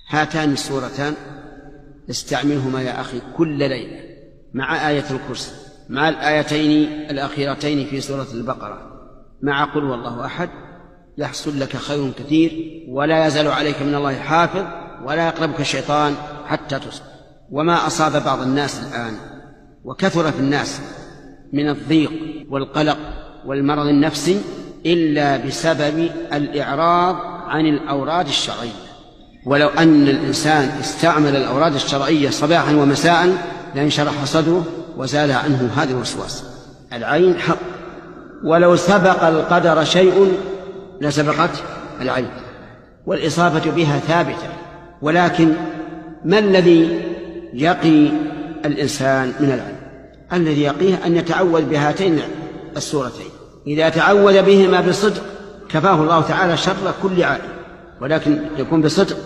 هاتان السورتان استعملهما يا أخي كل ليلة مع آية الكرسي، مع الآيتين الأخيرتين في سورة البقرة، مع قل هو الله أحد، يحصل لك خير كثير، ولا يزال عليك من الله حافظ، ولا يقربك الشيطان حتى تصبح. وما أصاب بعض الناس الآن وكثر في الناس من الضيق والقلق والمرض النفسي إلا بسبب الإعراض عن الأوراد الشرعية. ولو أن الإنسان استعمل الأوراد الشرعية صباحا ومساء لانشرح صدره وزال عنه هذا الوسواس. العين حق، ولو سبق القدر شيء لسبقت العين، والإصابة بها ثابتة. ولكن ما الذي يقي الإنسان من العين؟ الذي يقيه أن يتعوذ بهاتين السورتين، إذا تعوذ بهما بصدق كفاه الله تعالى شر كل عائل، ولكن يكون بصدق